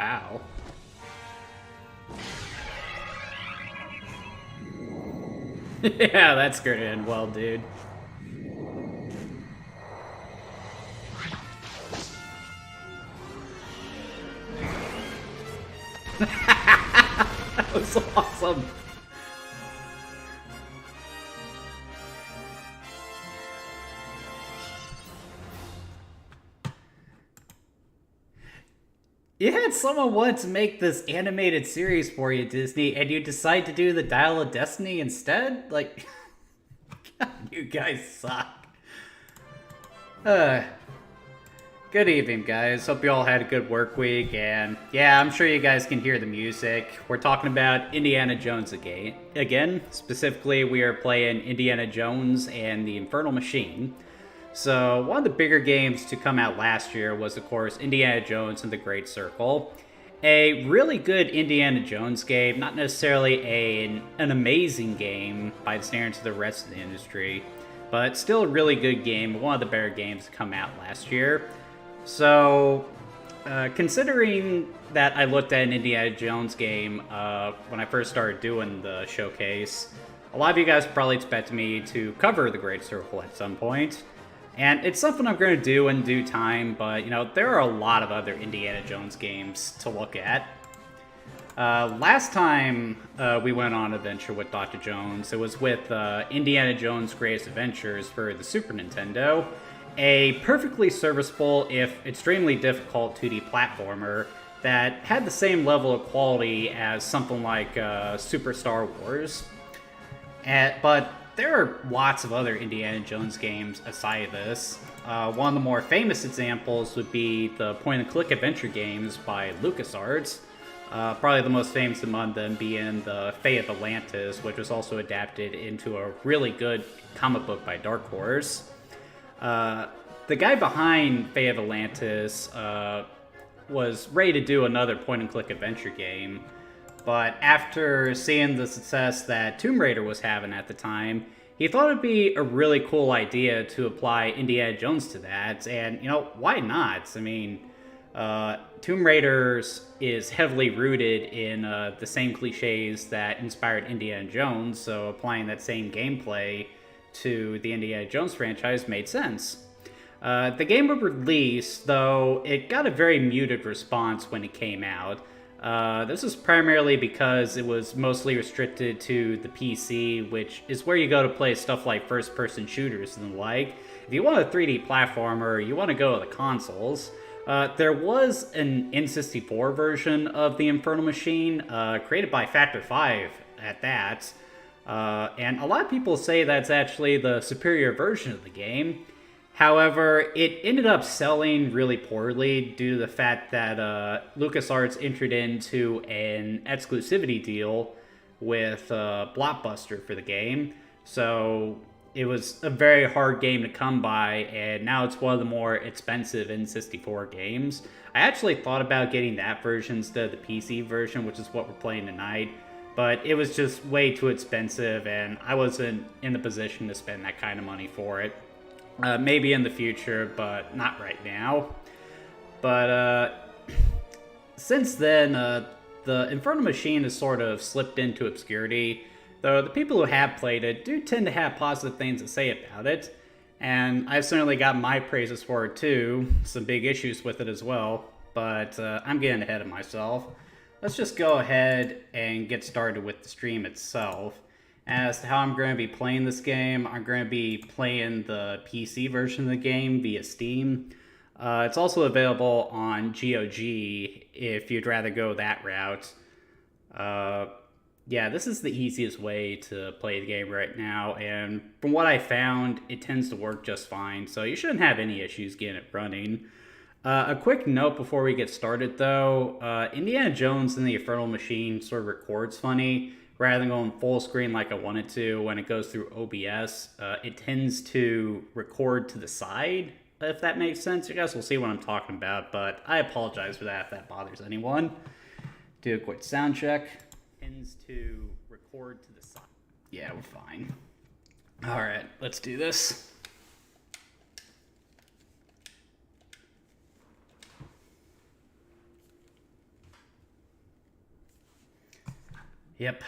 Wow. Yeah, that's gonna end well, dude. That was awesome. You had someone once make this animated series for you, Disney, and you decide to do the Dial of Destiny instead? Like, God, you guys suck. Uh, Good evening, guys. Hope you all had a good work week, and yeah, I'm sure you guys can hear the music. We're talking about Indiana Jones again. Specifically, we are playing Indiana Jones and the Infernal Machine. So, one of the bigger games to come out last year was, of course, Indiana Jones and the Great Circle. A really good Indiana Jones game, not necessarily an amazing game by the standards of the rest of the industry, but still a really good game, one of the better games to come out last year. So, considering that I looked at an Indiana Jones game when I first started doing the showcase, a lot of you guys probably expect me to cover the Great Circle at some point. And it's something I'm going to do in due time, but, there are a lot of other Indiana Jones games to look at. Last time we went on an adventure with Dr. Jones, it was with Indiana Jones' Greatest Adventures for the Super Nintendo. A perfectly serviceable, if extremely difficult 2D platformer that had the same level of quality as something like Super Star Wars. But there are lots of other Indiana Jones games aside of this. One of the more famous examples would be the point-and-click adventure games by LucasArts. Probably the most famous among them being the Fate of Atlantis, which was also adapted into a really good comic book by Dark Horse. The guy behind Fate of Atlantis was ready to do another point-and-click adventure game, but after seeing the success that Tomb Raider was having at the time, he thought it'd be a really cool idea to apply Indiana Jones to that, and, why not? I mean, Tomb Raiders is heavily rooted in the same cliches that inspired Indiana Jones, so applying that same gameplay to the Indiana Jones franchise made sense. The game was released, though it got a very muted response when it came out. This is primarily because it was mostly restricted to the PC, which is where you go to play stuff like first-person shooters and the like. If you want a 3D platformer, you want to go to the consoles. There was an N64 version of the Infernal Machine, created by Factor 5 at that. And a lot of people say that's actually the superior version of the game. However, it ended up selling really poorly due to the fact that LucasArts entered into an exclusivity deal with Blockbuster for the game. So it was a very hard game to come by, and now it's one of the more expensive N64 games. I actually thought about getting that version instead of the PC version, which is what we're playing tonight. But it was just way too expensive, and I wasn't in the position to spend that kind of money for it. Maybe in the future, but not right now. But since then, the Infernal Machine has sort of slipped into obscurity, though the people who have played it do tend to have positive things to say about it. And I've certainly got my praises for it too, some big issues with it as well, but I'm getting ahead of myself. Let's just go ahead and get started with the stream itself. As to how I'm going to be playing this game, I'm going to be playing the PC version of the game via Steam. It's also available on GOG if you'd rather go that route. Yeah, this is the easiest way to play the game right now, and from what I found, it tends to work just fine, so you shouldn't have any issues getting it running. A quick note before we get started, though. Indiana Jones and the Infernal Machine sort of records funny. Rather than going full screen like I wanted to when it goes through OBS, it tends to record to the side, if that makes sense. You guys will see what I'm talking about, but I apologize for that if that bothers anyone. Do a quick sound check. Tends to record to the side. Yeah, we're fine. Alright, let's do this. Yep.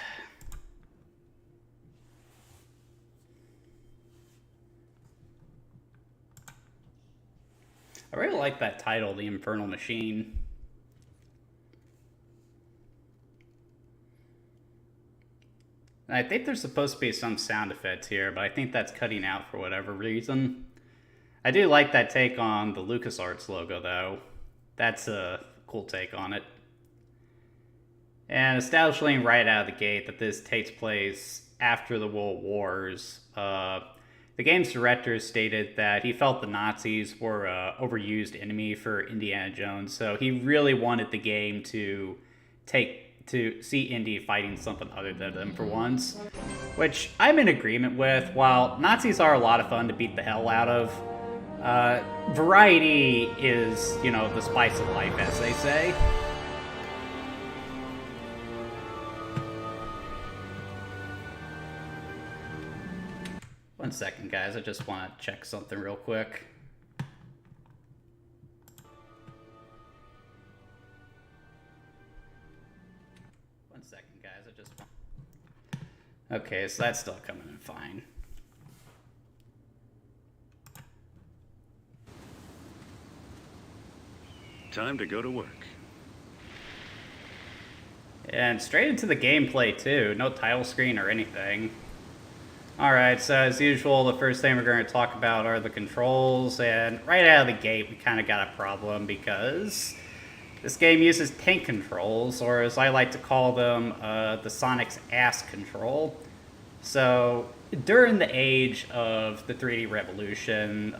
I really like that title, The Infernal Machine. I think there's supposed to be some sound effects here, but I think that's cutting out for whatever reason. I do like that take on the LucasArts logo, though. That's a cool take on it. And establishing right out of the gate that this takes place after the World Wars, the game's director stated that he felt the Nazis were an overused enemy for Indiana Jones, so he really wanted the game to see Indy fighting something other than them for once, which I'm in agreement with. While Nazis are a lot of fun to beat the hell out of, variety is, the spice of life, as they say. One second, guys. I just want to check something real quick. One second, guys. I just want... Okay, so that's still coming in fine. Time to go to work. And straight into the gameplay, too. No title screen or anything. Alright, so as usual, the first thing we're going to talk about are the controls, and right out of the gate we kind of got a problem because this game uses tank controls, or as I like to call them, the Sonic's ass control. So, during the age of the 3D revolution,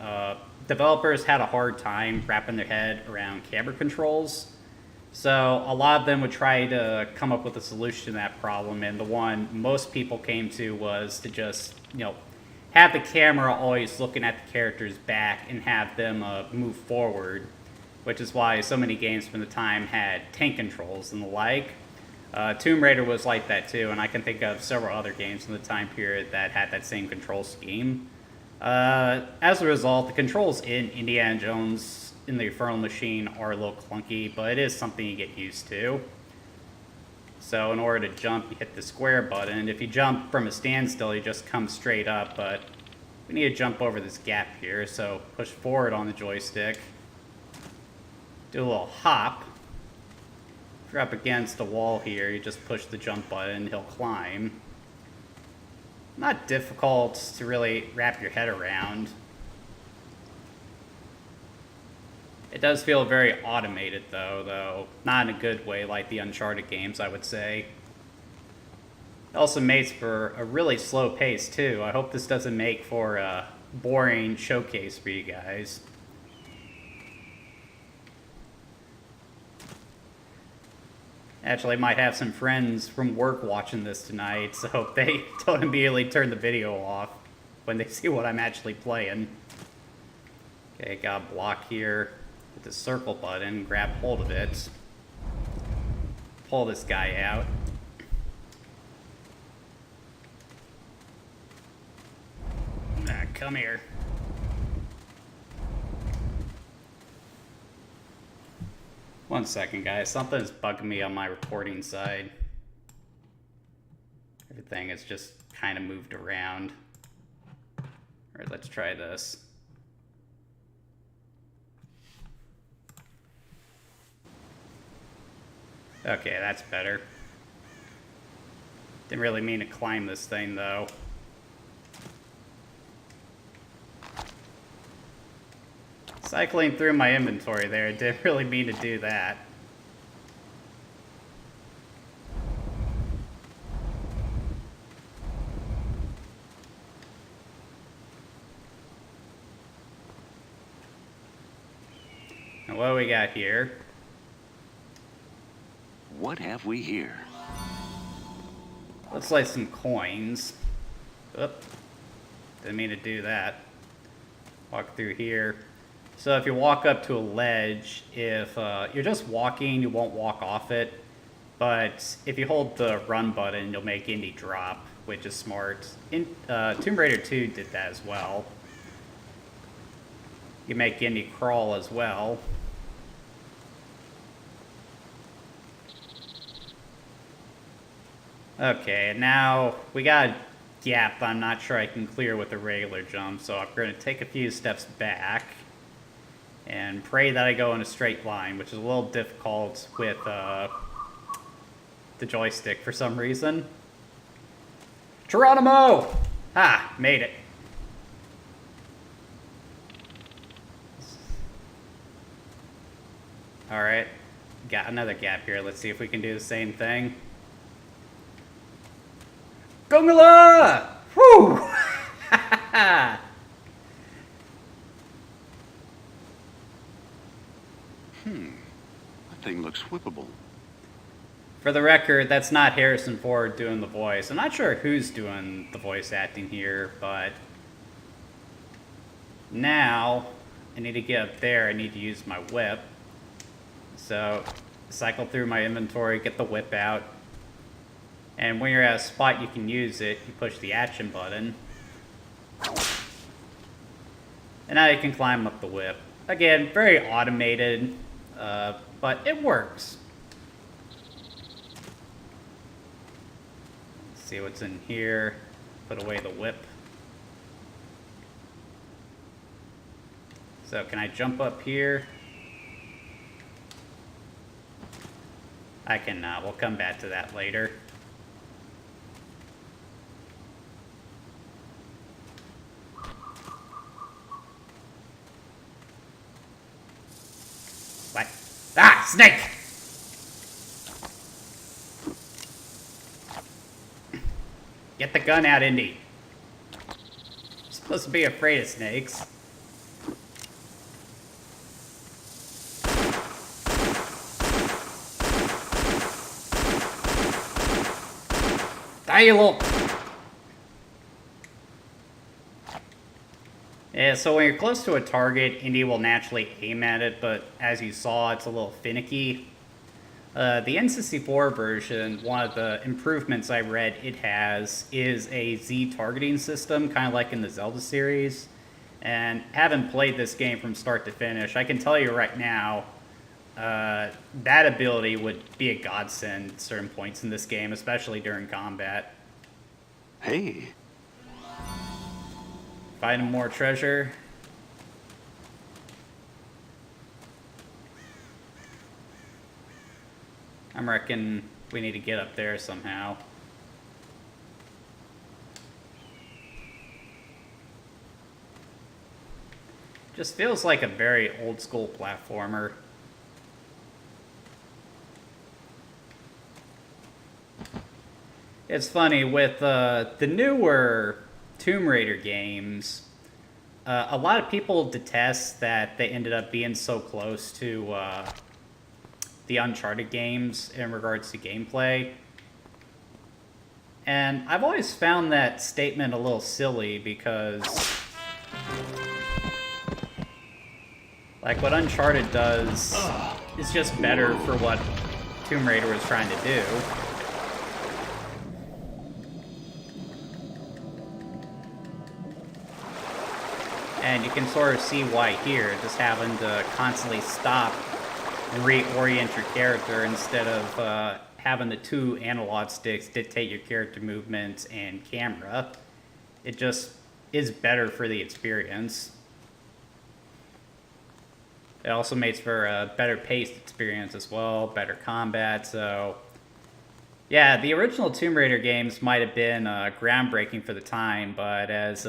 developers had a hard time wrapping their head around camera controls. So a lot of them would try to come up with a solution to that problem, and the one most people came to was to just, have the camera always looking at the character's back and have them move forward, which is why so many games from the time had tank controls and the like. Tomb Raider was like that too, and I can think of several other games from the time period that had that same control scheme. As a result, the controls in Indiana Jones in the Infernal Machine are a little clunky, but it is something you get used to. So in order to jump, you hit the square button. If you jump from a standstill, you just come straight up, but we need to jump over this gap here, so push forward on the joystick. Do a little hop. If you're up against a wall here, you just push the jump button, he'll climb. Not difficult to really wrap your head around. It does feel very automated, though not in a good way like the Uncharted games, I would say. It also makes for a really slow pace, too. I hope this doesn't make for a boring showcase for you guys. Actually, I might have some friends from work watching this tonight, so hope they don't immediately turn the video off when they see what I'm actually playing. Okay, got a block here. With the circle button, grab hold of it. Pull this guy out. Come here. One second, guys. Something's bugging me on my recording side. Everything is just kind of moved around. Alright, let's try this. Okay, that's better. Didn't really mean to climb this thing, though. Cycling through my inventory there, didn't really mean to do that. And what do we got here? What have we here? Looks like some coins. Oop. Didn't mean to do that. Walk through here. So if you walk up to a ledge, if you're just walking, you won't walk off it. But if you hold the run button, you'll make Indy drop, which is smart. Tomb Raider 2 did that as well. You make Indy crawl as well. Okay, now we got a gap I'm not sure I can clear with a regular jump, so I'm going to take a few steps back and pray that I go in a straight line, which is a little difficult with the joystick for some reason. Geronimo! Ah, made it. Alright, got another gap here. Let's see if we can do the same thing. Gongala! Whew! That thing looks whippable. For the record, that's not Harrison Ford doing the voice. I'm not sure who's doing the voice acting here, but now I need to get up there. I need to use my whip. So cycle through my inventory, get the whip out. And when you're at a spot you can use it, you push the action button. And now you can climb up the whip. Again, very automated, but it works. Let's see what's in here. Put away the whip. So can I jump up here? I cannot. We'll come back to that later. What? Ah! Snake! Get the gun out, Indy. You're supposed to be afraid of snakes. Die, you little... Yeah, so when you're close to a target, Indy will naturally aim at it, but as you saw, it's a little finicky. The N64 version, one of the improvements I read it has is a Z targeting system, kind of like in the Zelda series. And having played this game from start to finish, I can tell you right now, that ability would be a godsend at certain points in this game, especially during combat. Hey, Finding more treasure. I reckon we need to get up there somehow. Just feels like a very old school platformer. It's funny, with the newer Tomb Raider games, a lot of people detest that they ended up being so close to the Uncharted games in regards to gameplay. And I've always found that statement a little silly because, like, what Uncharted does is just better for what Tomb Raider was trying to do. And you can sort of see why here, just having to constantly stop and reorient your character instead of having the two analog sticks dictate your character movements and camera. It just is better for the experience. It also makes for a better paced experience as well, better combat, so... Yeah, the original Tomb Raider games might have been groundbreaking for the time, but as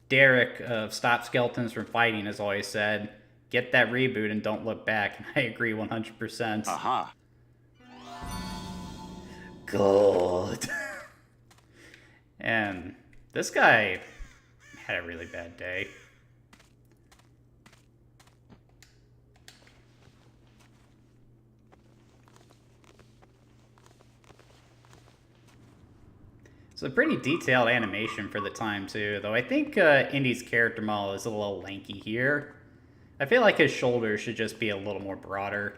Derek of Stop Skeletons from Fighting has always said, get that reboot and don't look back, and I agree 100%. aha. God. And this guy had a really bad day. It's a pretty detailed animation for the time, too, though I think Indy's character model is a little lanky here. I feel like his shoulders should just be a little more broader.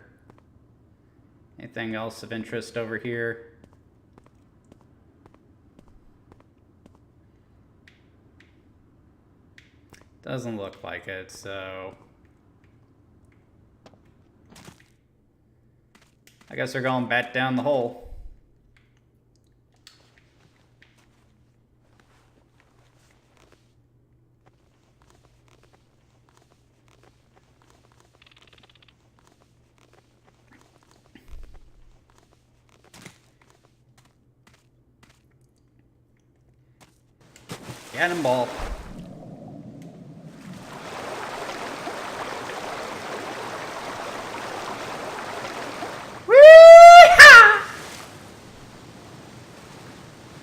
Anything else of interest over here? Doesn't look like it, so... I guess they're going back down the hole. Cannonball.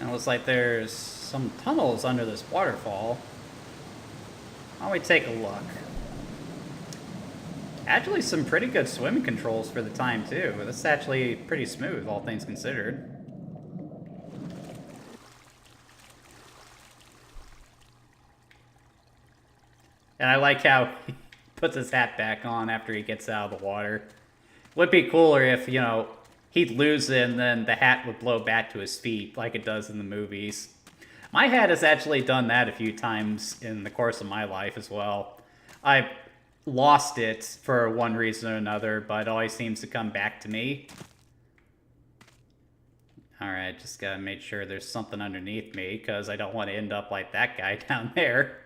It looks like there's some tunnels under this waterfall. Why don't we take a look? Actually, some pretty good swimming controls for the time, too. This is actually pretty smooth, all things considered. And I like how he puts his hat back on after he gets out of the water. Would be cooler if, you know, he'd lose it and then the hat would blow back to his feet like it does in the movies. My hat has actually done that a few times in the course of my life as well. I lost it for one reason or another, but it always seems to come back to me. Alright, just gotta make sure there's something underneath me, because I don't want to end up like that guy down there.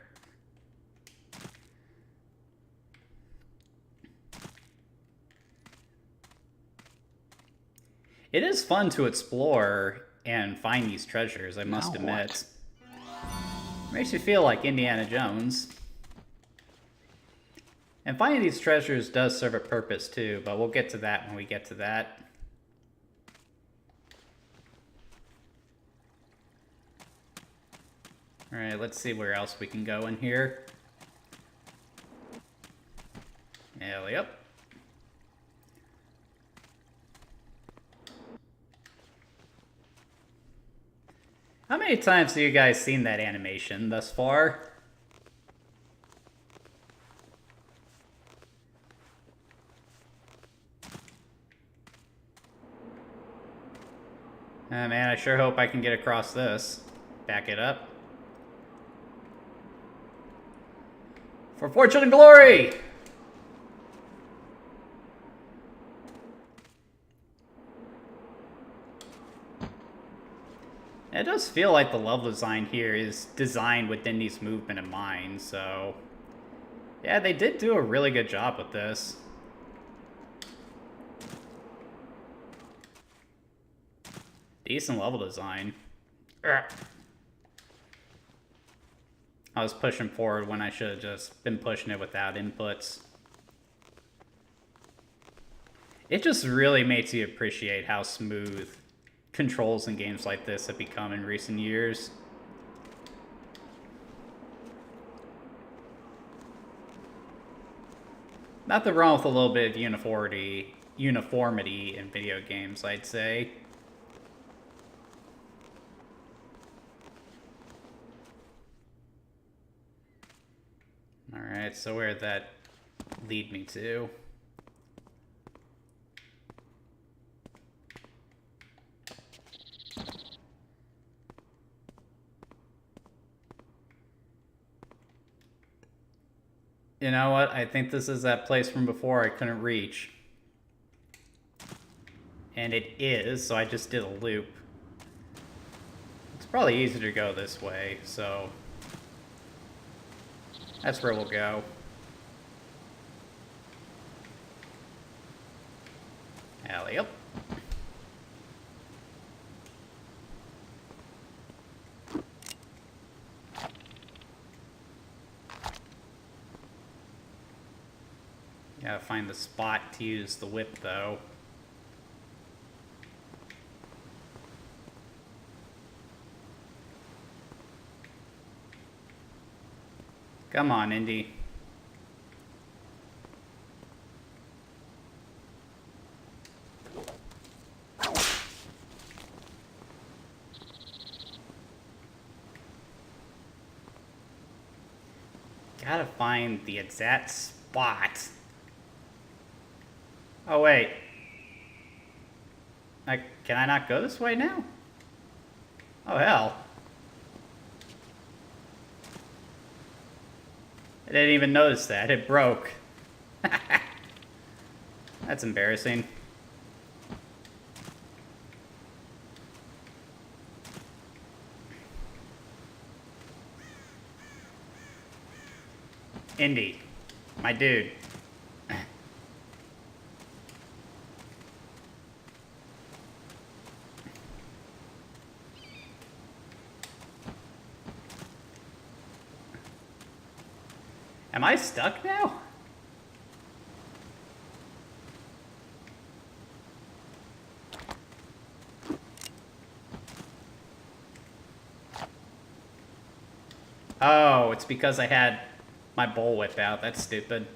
It is fun to explore and find these treasures, I must admit. Makes you feel like Indiana Jones. And finding these treasures does serve a purpose too, but we'll get to that when we get to that. Alright, let's see where else we can go in here. Yep. How many times have you guys seen that animation thus far? Man, I sure hope I can get across this. Back it up. For fortune and glory! It does feel like the level design here is designed with Indy's movement in mind, so... yeah, they did do a really good job with this. Decent level design. Ugh. I was pushing forward when I should have just been pushing it without inputs. It just really makes you appreciate how smooth controls in games like this have become in recent years. Nothing wrong with a little bit of uniformity in video games, I'd say. Alright, so where'd that lead me to? You know what? I think this is that place from before I couldn't reach. And it is, so I just did a loop. It's probably easier to go this way, so... that's where we'll go. Alley up. Gotta find the spot to use the whip, though. Come on, Indy. Gotta find the exact spot. Oh, wait. Can I not go this way now? Oh, hell. I didn't even notice that. It broke. That's embarrassing. Indy. My dude. Am I stuck now? Oh, it's because I had my bullwhip out. That's stupid.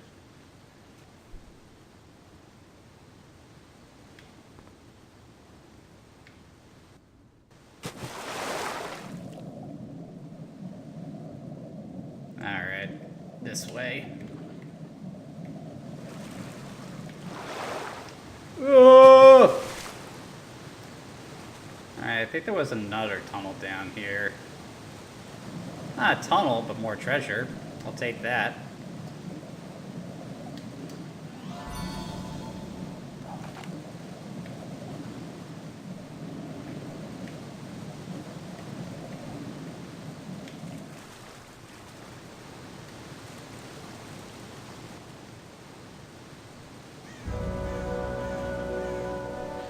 Alright. This way. Oh! Alright, I think there was another tunnel down here. Not a tunnel, but more treasure. I'll take that.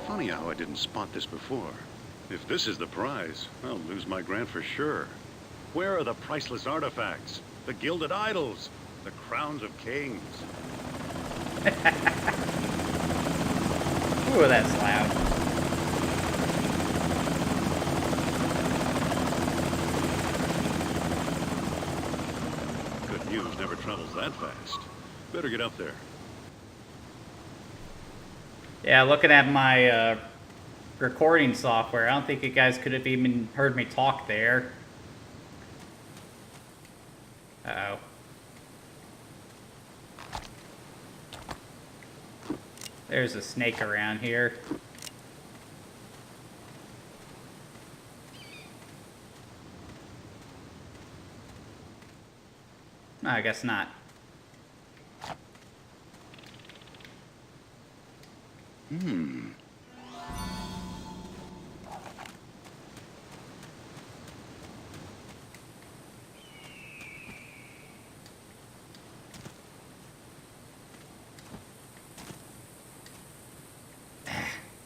Funny how I didn't spot this before. If this is the prize, I'll lose my grant for sure. Where are the priceless artifacts? The gilded idols? The crowns of kings? Ooh, that's loud. Good news never travels that fast. Better get up there. Yeah, looking at my recording software, I don't think you guys could have even heard me talk there. Uh-oh. There's a snake around here. No, I guess not.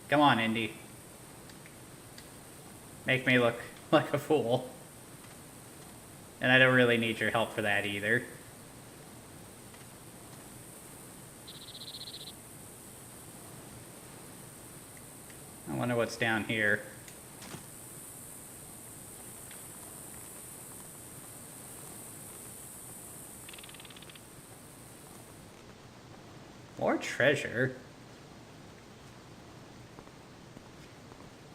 Come on, Indy. Make me look like a fool. And I don't really need your help for that either. I wonder what's down here. More treasure.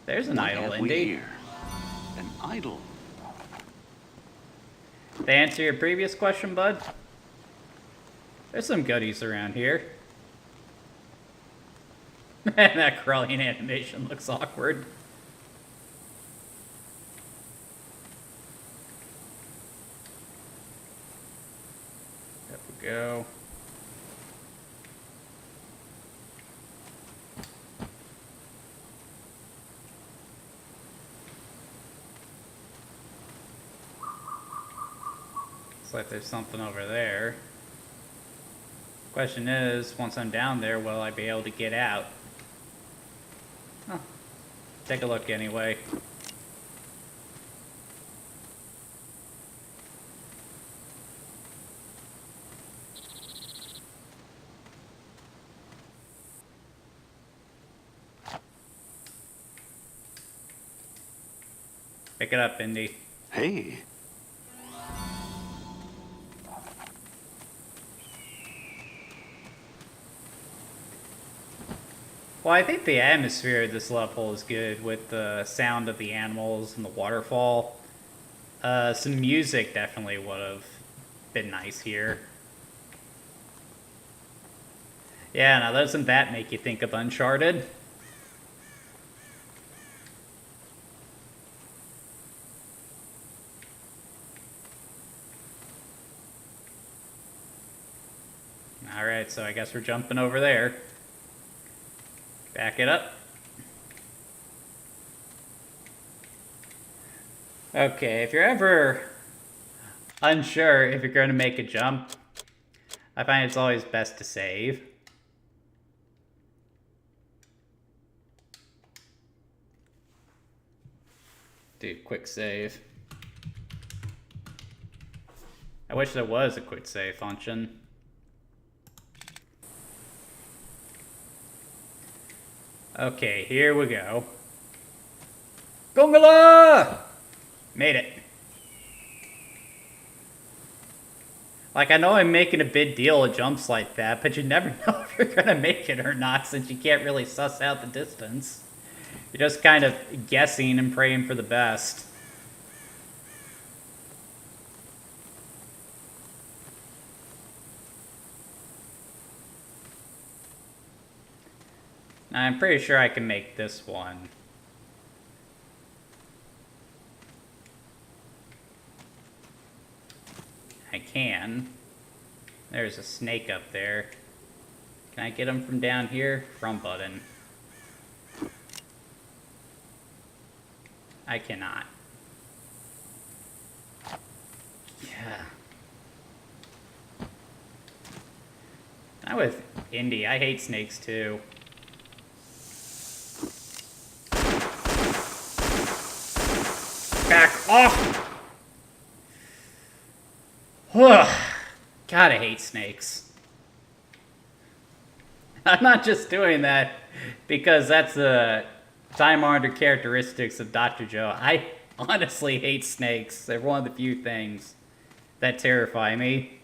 There's an What idol, have we Indy. here? An idol. To answer your previous question, bud, there's some goodies around here. Man, that crawling animation looks awkward. There we go. Looks like there's something over there. Question is, once I'm down there, will I be able to get out? Huh. Take a look anyway. Pick it up, Indy. Hey, Well, I think the atmosphere of this level is good with the sound of the animals and the waterfall. Some music definitely would have been nice here. Yeah, now doesn't that make you think of Uncharted? Alright, so I guess we're jumping over there. Back it up. Okay, if you're ever unsure if you're going to make a jump, I find it's always best to save. Do quick save. wish there was a quick save function. Okay, here we go. Gongola! Made it. Like, I know I'm making a big deal of jumps like that, but you never know if you're gonna make it or not since you can't really suss out the distance. You're just kind of guessing and praying for the best. Now, I'm pretty sure I can make this one. I can. There's a snake up there. Can I get him from down here? From button. I cannot. Yeah. I'm with Indy. I hate snakes too. Back off! God, I hate snakes. I'm not just doing that because that's the time-honored characteristics of Dr. Joe. I honestly hate snakes. They're one of the few things that terrify me.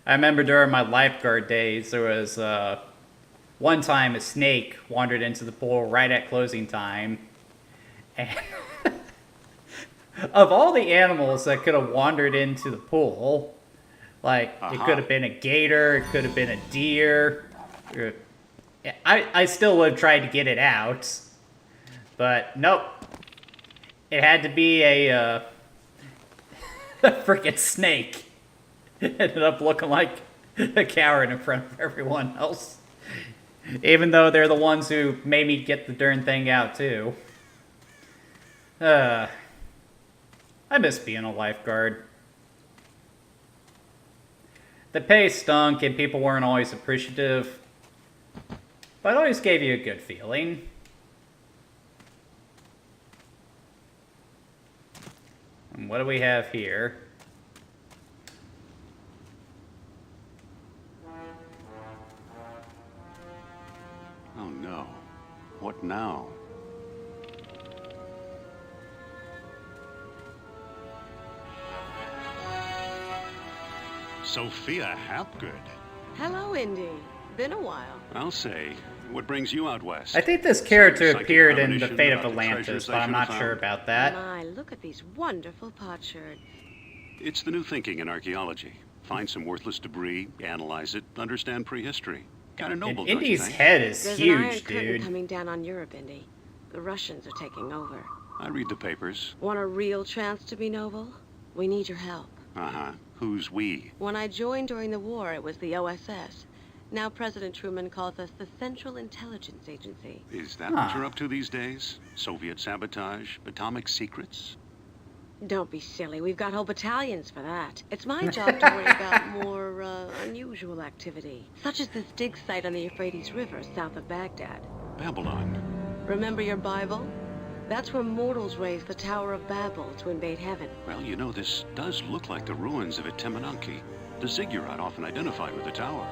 I remember during my lifeguard days, there was one time a snake wandered into the pool right at closing time. And of all the animals that could have wandered into the pool, like, it could have been a gator, it could have been a deer. I still would have tried to get it out. But, nope. It had to be a freaking snake. It ended up looking like a coward in front of everyone else. Even though they're the ones who made me get the darn thing out, too. I miss being a lifeguard. The pay stunk and people weren't always appreciative, but it always gave you a good feeling. And what do we have here? Oh no. What now? Sophia Hapgood. Hello, Indy. Been a while. I'll say. What brings you out west? I think this character Some psychic appeared in The premonition Fate of about the Atlantis, treasures but I I'm should not have sure found? about that. My, look at these wonderful potsherds. It's the new thinking in archaeology. Find some worthless debris, analyze it, understand prehistory. Kind of noble, And don't you Indy's think? head is There's an iron huge, curtain dude. coming down on Europe, Indy. The Russians are taking over. I read the papers. Want a real chance to be noble? We need your help. Uh-huh. Who's we? When I joined during the war, it was the OSS. Now President Truman calls us the Central Intelligence Agency. Is that what you're up to these days? Soviet sabotage? Atomic secrets? Don't be silly. We've got whole battalions for that. It's my job to worry about more unusual activity, such as this dig site on the Euphrates River south of Baghdad. Babylon. Remember your Bible? That's where mortals raised the Tower of Babel to invade heaven. Well, you know, this does look like the ruins of Etemenanke, the ziggurat often identified with the tower.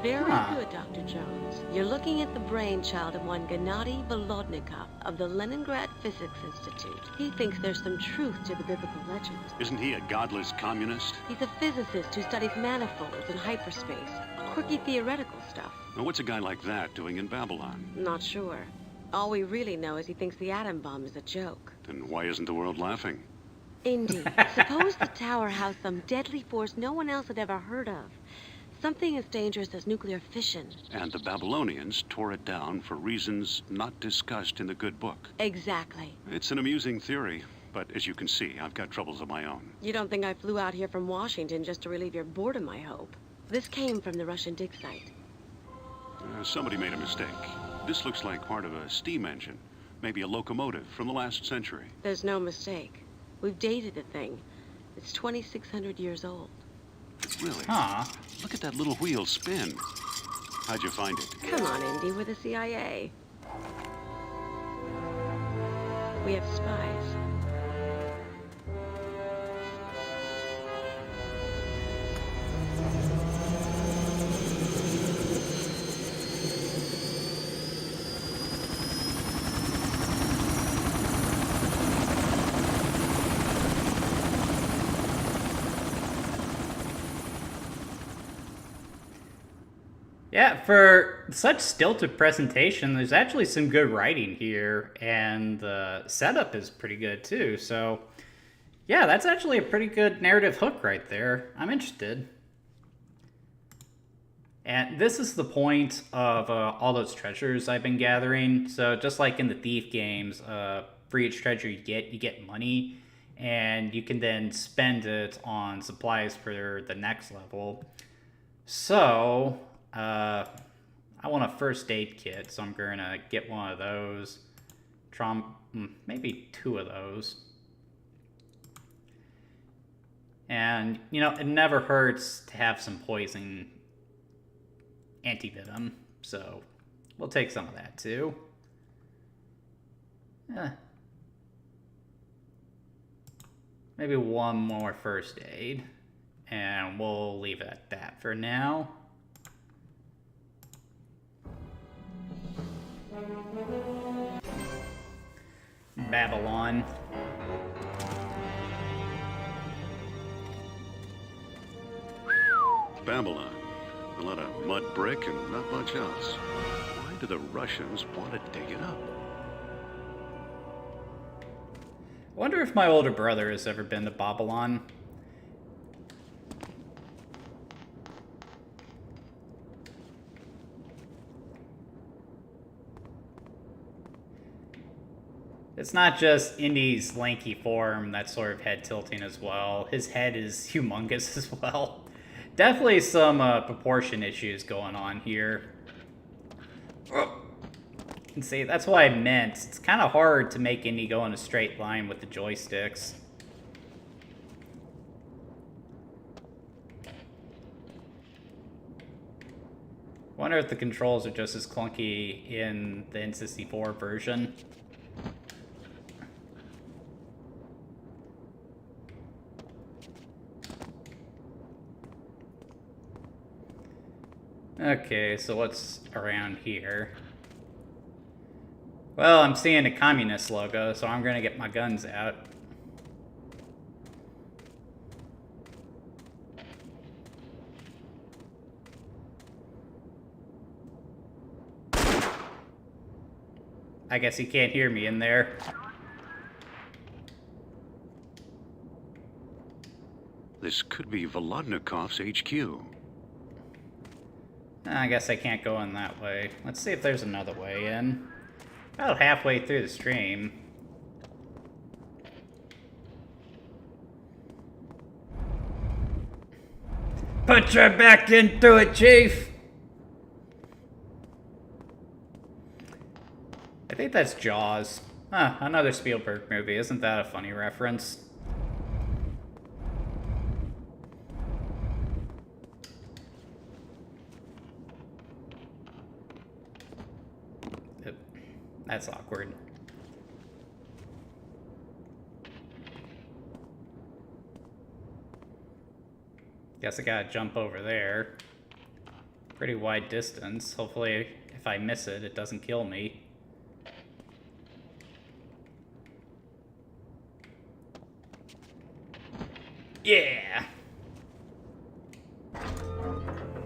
Very good, Dr. Jones. You're looking at the brainchild of one Gennady Volodnikov of the Leningrad Physics Institute. He thinks there's some truth to the biblical legend. Isn't he a godless communist? He's a physicist who studies manifolds and hyperspace. Quirky theoretical stuff. Now, what's a guy like that doing in Babylon? Not sure. All we really know is he thinks the atom bomb is a joke. Then why isn't the world laughing? Indy, suppose the tower housed some deadly force no one else had ever heard of. Something as dangerous as nuclear fission. And the Babylonians tore it down for reasons not discussed in the good book. Exactly. It's an amusing theory, but as you can see, I've got troubles of my own. You don't think I flew out here from Washington just to relieve your boredom, I hope. This came from the Russian dig site. Somebody made a mistake. This looks like part of a steam engine, maybe a locomotive from the last century. There's no mistake. We've dated the thing. It's 2,600 years old. Really? Huh. Look at that little wheel spin. How'd you find it? Come on, Indy, we're the CIA. We have spies. Yeah, for such stilted presentation, there's actually some good writing here, and the setup is pretty good too. So, yeah, that's actually a pretty good narrative hook right there. I'm interested. And this is the point of all those treasures I've been gathering. So just like in the Thief games, for each treasure you get money, and you can then spend it on supplies for the next level. So, I want a first aid kit, so I'm gonna get one of those. Maybe two of those. And, you know, it never hurts to have some poison anti-venom, so we'll take some of that too. Maybe one more first aid, and we'll leave it at that for now. Babylon. Babylon. A lot of mud brick and not much else. Why do the Russians want to dig it up? I wonder if my older brother has ever been to Babylon. It's not just Indy's lanky form that's sort of head tilting as well. His head is humongous as well. Definitely some proportion issues going on here. And see, that's what I meant. It's kind of hard to make Indy go in a straight line with the joysticks. Wonder if the controls are just as clunky in the N64 version. Okay, so what's around here? Well, I'm seeing a communist logo, so I'm gonna get my guns out. I guess he can't hear me in there. This could be Volodnikov's HQ. I guess I can't go in that way. Let's see if there's another way in. About halfway through the stream. Put your back into it, Chief! I think that's Jaws. Huh, another Spielberg movie. Isn't that a funny reference? That's awkward. Guess I gotta jump over there. Pretty wide distance. Hopefully, if I miss it, it doesn't kill me. Yeah!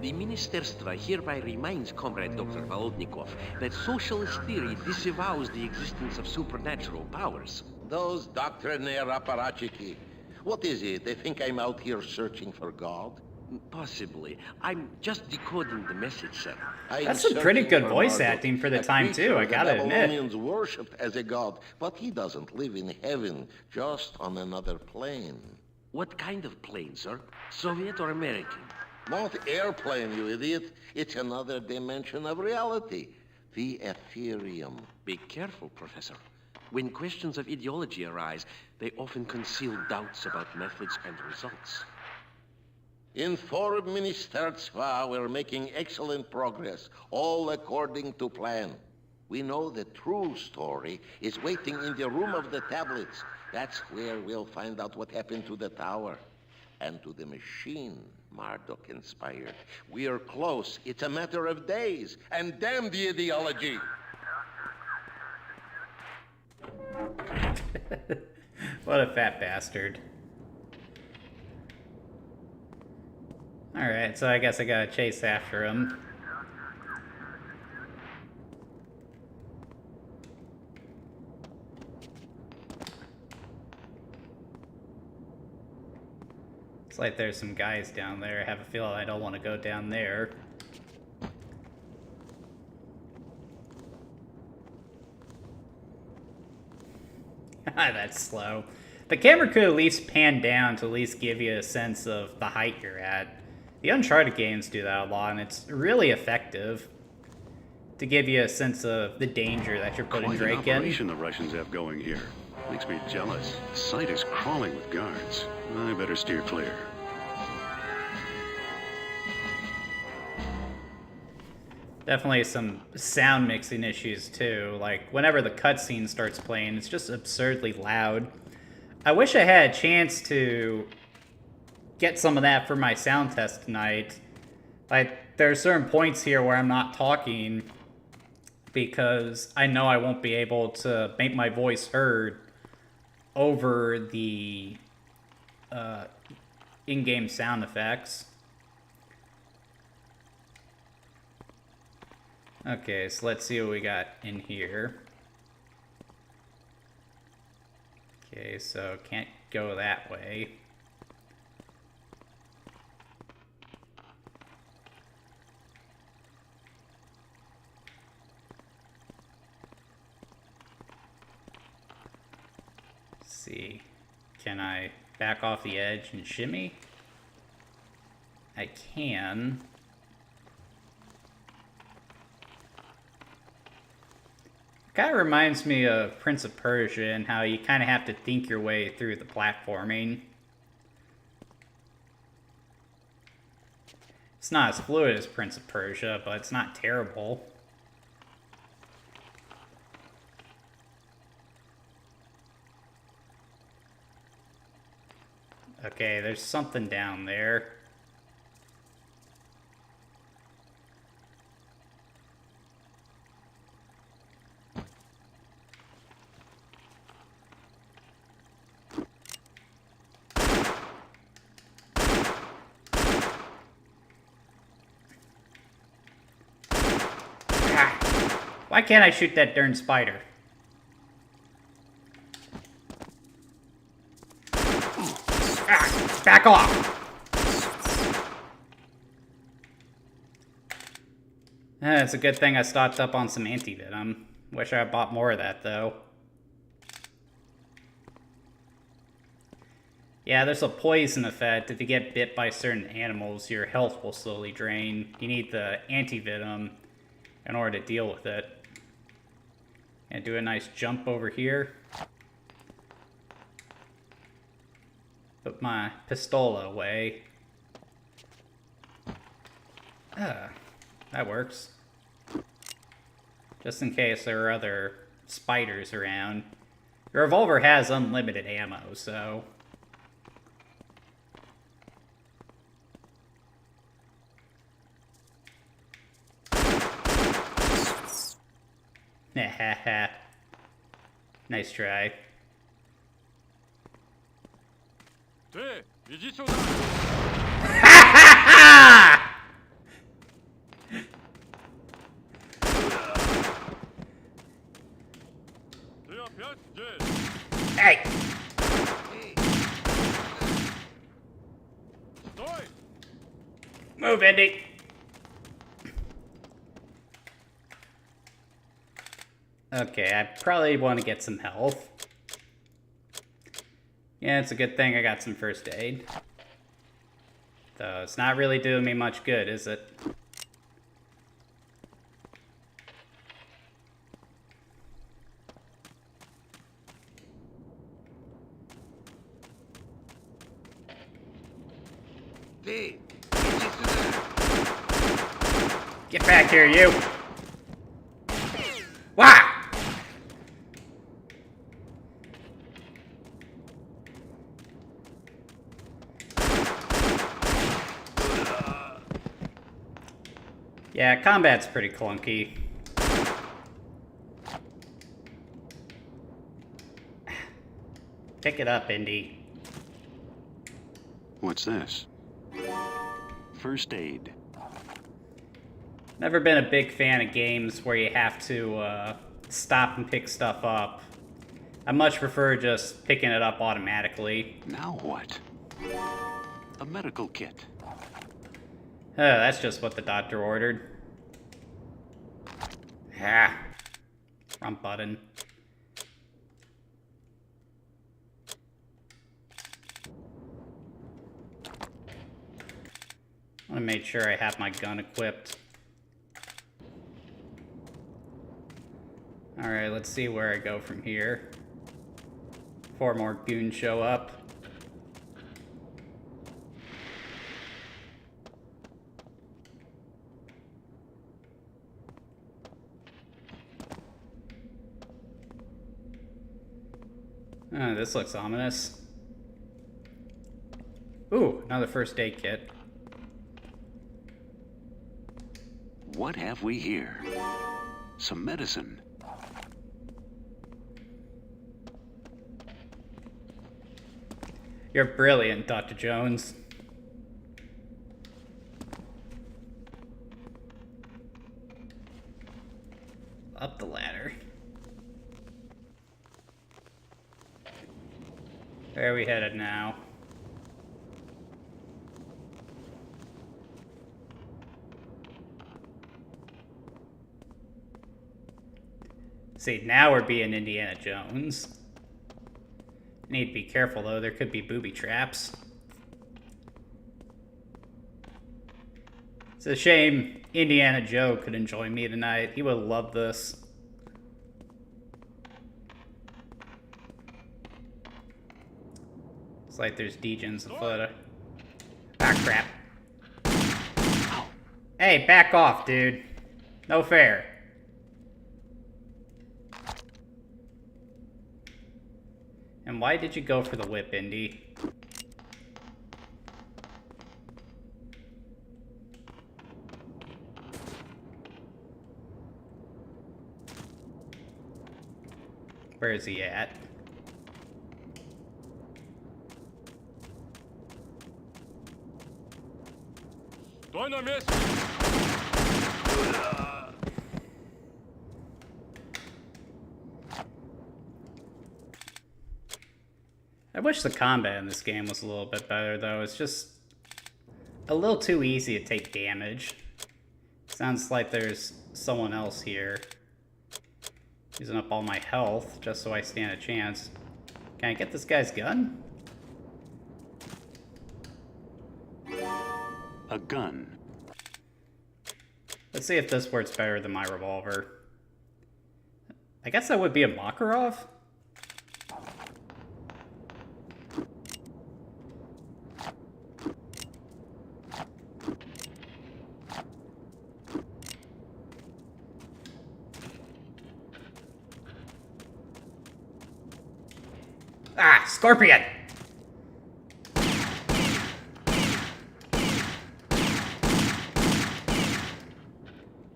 The Ministerstva hereby reminds Comrade Dr. Volodnikov that socialist theory disavows the existence of supernatural powers. Those doctrinaire apparatchiki. What is it? They think I'm out here searching for God? Possibly. I'm just decoding the message, sir. That's some pretty good voice acting for the time, too, I gotta admit. The Babylonians worshipped as a god, but he doesn't live in heaven, just on another plane. What kind of plane, sir? Soviet or American? Not airplane, you idiot. It's another dimension of reality. The Ethereum. Be careful, Professor. When questions of ideology arise, they often conceal doubts about methods and results. In Foreign Ministerstva, we're making excellent progress, all according to plan. We know the true story is waiting in the room of the tablets. That's where we'll find out what happened to the tower and to the machine Marduk inspired. We are close. It's a matter of days. And damn the ideology! What a fat bastard. Alright, so I guess I gotta chase after him. Looks like there's some guys down there. I have a feeling I don't want to go down there. That's slow. The camera could at least pan down to at least give you a sense of the height you're at. The Uncharted games do that a lot, and it's really effective to give you a sense of the danger that you're putting Quite Drake an in. operation the Russians have going here. Makes me jealous. The site is crawling with guards. I better steer clear. Definitely some sound mixing issues too. Like whenever the cutscene starts playing, it's just absurdly loud. I wish I had a chance to get some of that for my sound test tonight. Like there are certain points here where I'm not talking because I know I won't be able to make my voice heard over the in-game sound effects. Okay, so let's see what we got in here. Okay, so can't go that way. Let's see. Can I back off the edge and shimmy? I can. Kind of reminds me of Prince of Persia and how you kind of have to think your way through the platforming. It's not as fluid as Prince of Persia, but it's not terrible. Okay, there's something down there. Why can't I shoot that darn spider? Ah, back off! It's a good thing I stocked up on some anti-venom. Wish I had bought more of that, though. Yeah, there's a poison effect. If you get bit by certain animals, your health will slowly drain. You need the anti-venom in order to deal with it. And do a nice jump over here. Put my pistola away. That works. Just in case there are other spiders around. The revolver has unlimited ammo, so... Nice try. Hey! Move, Indy! Okay, I probably want to get some health. Yeah, it's a good thing I got some first aid. Though it's not really doing me much good, is it? Get back here, you! Wah! Yeah, combat's pretty clunky. Pick it up, Indy. What's this? First aid. Never been a big fan of games where you have to stop and pick stuff up. I much prefer just picking it up automatically. Now what? A medical kit. Oh, that's just what the doctor ordered. Ah. Front button. I want to make sure I have my gun equipped. Alright, let's see where I go from here. 4 more goons show up. Oh, this looks ominous. Ooh, another first aid kit. What have we here? Some medicine. You're brilliant, Dr. Jones. Up the ladder. Where are we headed now? See, now we're being Indiana Jones. Need to be careful, though. There could be booby traps. It's a shame Indiana Joe couldn't join me tonight. He would love this. It's like there's degens afoot. Ah, crap. Hey, back off, dude. No fair. And why did you go for the whip, Indy? Where is he at? Sтой на месте! I wish the combat in this game was a little bit better, though. It's just a little too easy to take damage. Sounds like there's someone else here. Using up all my health just so I stand a chance. Can I get this guy's gun? A gun. Let's see if this works better than my revolver. I guess that would be a Makarov? Ah, Scorpion!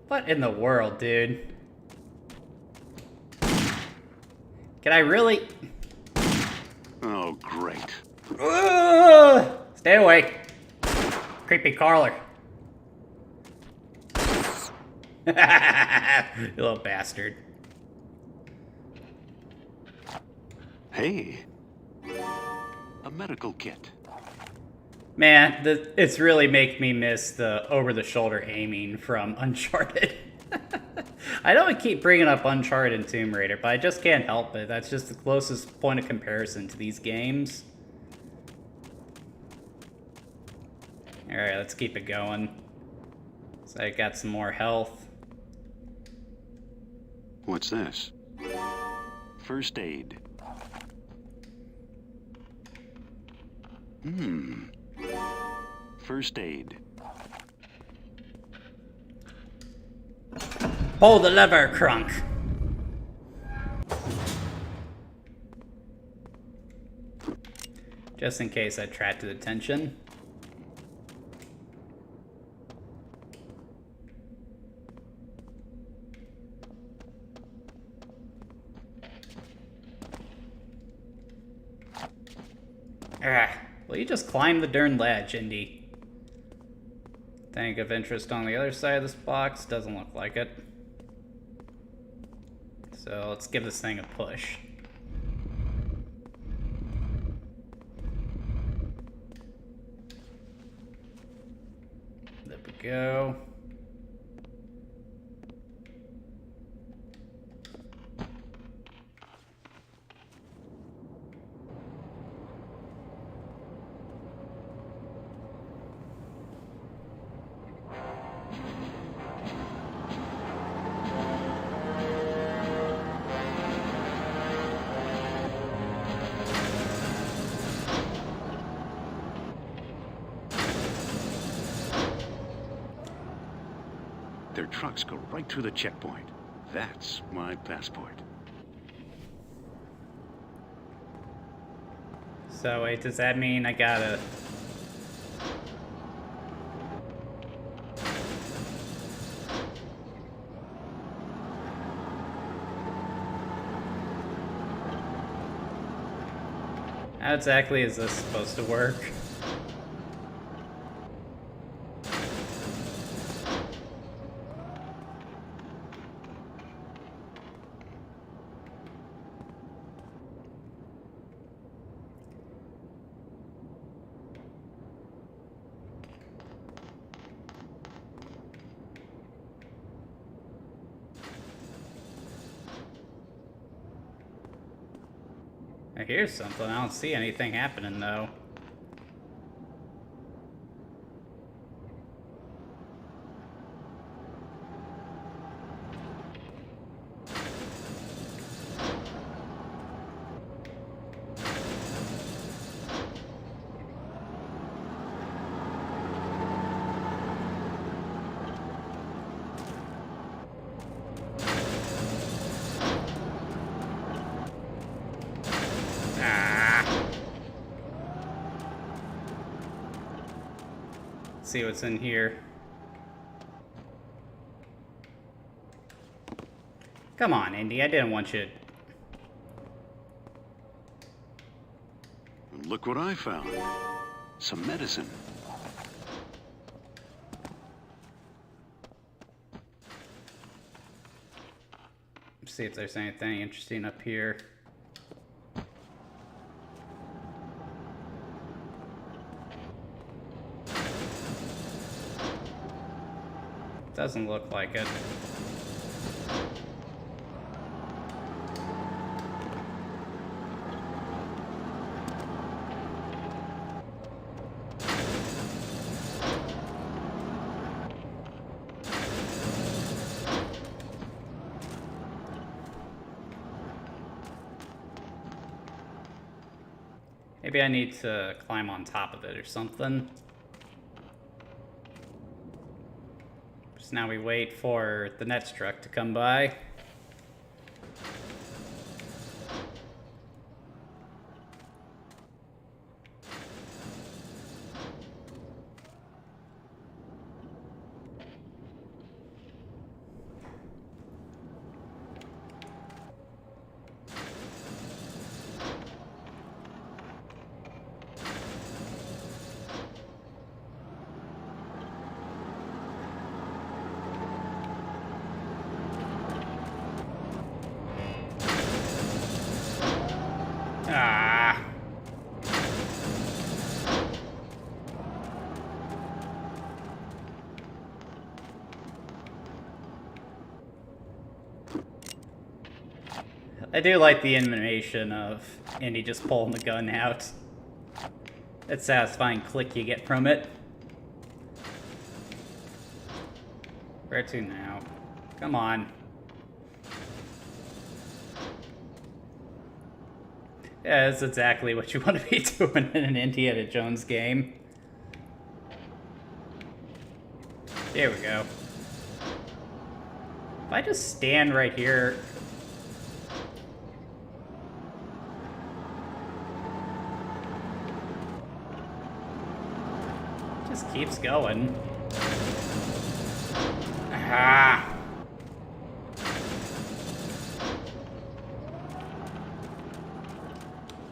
What in the world, dude? Can I really? Oh, great. Stay away. Creepy crawler. You little bastard. Hey. A medical kit. Man, it's really making me miss the over-the-shoulder aiming from Uncharted. I know I keep bringing up Uncharted and Tomb Raider, but I just can't help it. That's just the closest point of comparison to these games. Alright, let's keep it going. So I got some more health. What's this? First aid. First aid. Pull the lever, Crunk. Just in case I attracted attention. Will you just climb the darn ledge, Indy? Tank of interest on the other side of this box. Doesn't look like it. So let's give this thing a push. go. Their trucks go right through the checkpoint. That's my passport. So wait, does that mean I gotta... How exactly is this supposed to work? I hear something. I don't see anything happening, though. See what's in here. Come on, Indy. I didn't want you... And look what I found. Some medicine. See if there's anything interesting up here. Doesn't look like it. Maybe I need to climb on top of it or something. So now we wait for the next truck to come by. Ah. I do like the animation of Indy just pulling the gun out. That satisfying click you get from it. Where to now? Come on. Yeah, that's exactly what you want to be doing in an Indiana Jones game. There we go. If I just stand right here... Just keeps going. Ah!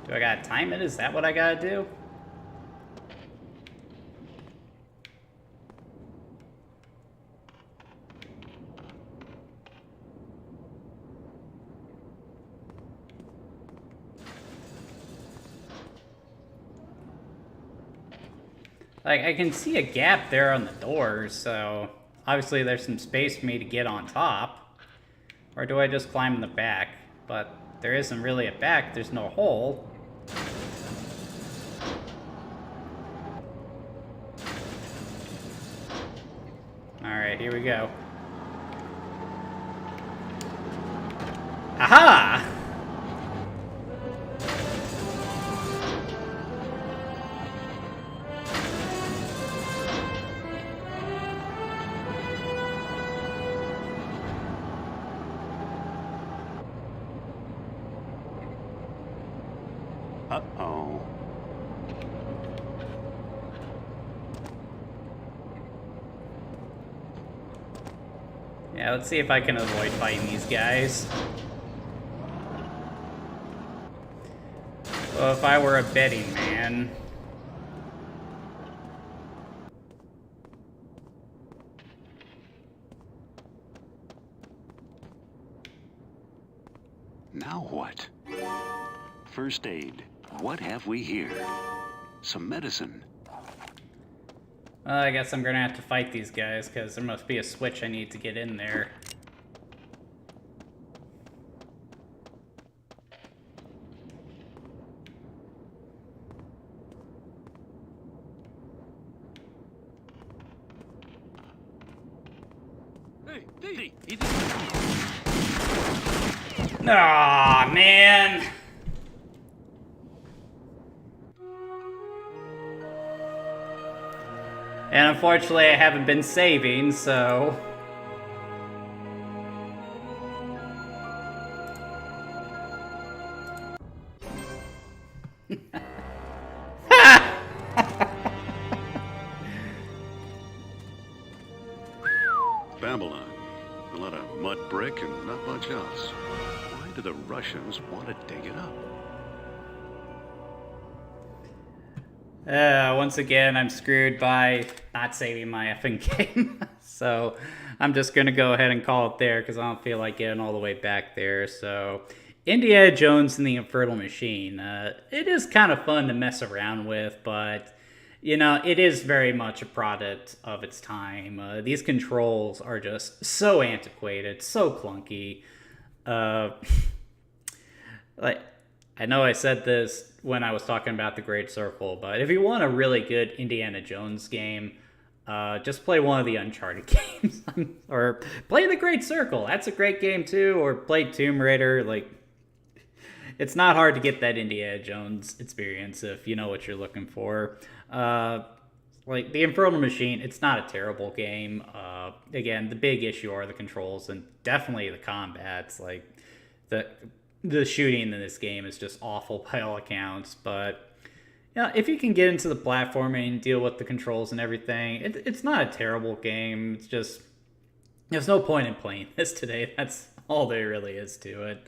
Do I gotta time it? Is that what I gotta do? Like, I can see a gap there on the door, so obviously there's some space for me to get on top. Or do I just climb in the back? But there isn't really a back, there's no hole. Alright, here we go. Aha! Uh-oh. Yeah, let's see if I can avoid fighting these guys. Well, if I were a betting man... Now what? First aid. What have we here? Some medicine. Well, I guess I'm gonna have to fight these guys, because there must be a switch I need to get in there. Aw, man! And unfortunately, I haven't been saving, so... Babylon. A lot of mud brick and not much else. Why do the Russians want to dig it up? Once again, I'm screwed by not saving my effing game. So I'm just going to go ahead and call it there because I don't feel like getting all the way back there. So Indiana Jones and the Infernal Machine. It is kind of fun to mess around with, but you know, it is very much a product of its time. These controls are just so antiquated, so clunky. Like, I know I said this when I was talking about the Great Circle, but if you want a really good Indiana Jones game, just play one of the Uncharted games. Or play the Great Circle. That's a great game too. Or play Tomb Raider. Like, it's not hard to get that Indiana Jones experience if you know what you're looking for. Like, the Infernal Machine, it's not a terrible game. Again, the big issue are the controls and definitely the combats. Like, the shooting in this game is just awful by all accounts, but you know, if you can get into the platforming and deal with the controls and everything, it's not a terrible game. It's just, there's no point in playing this today. That's all there really is to it.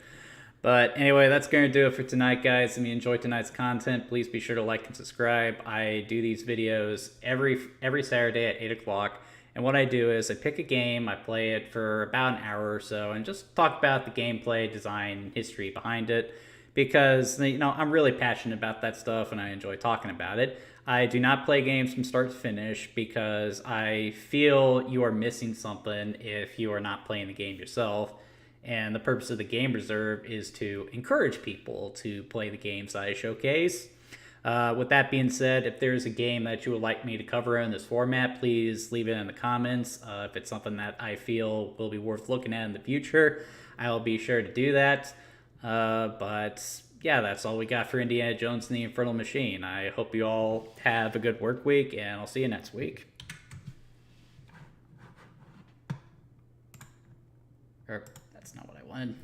But anyway, that's going to do it for tonight, guys. If you enjoyed tonight's content, please be sure to like and subscribe. I do these videos every Saturday at 8 o'clock. And what I do is I pick a game, I play it for about an hour or so, and just talk about the gameplay, design, history behind it. Because, you know, I'm really passionate about that stuff and I enjoy talking about it. I do not play games from start to finish because I feel you are missing something if you are not playing the game yourself. And the purpose of the Game Reserve is to encourage people to play the games I showcase. With that being said, if there's a game that you would like me to cover in this format, please leave it in the comments. If it's something that I feel will be worth looking at in the future, I'll be sure to do that. But yeah, that's all we got for Indiana Jones and the Infernal Machine. I hope you all have a good work week, and I'll see you next week. Or, that's not what I wanted.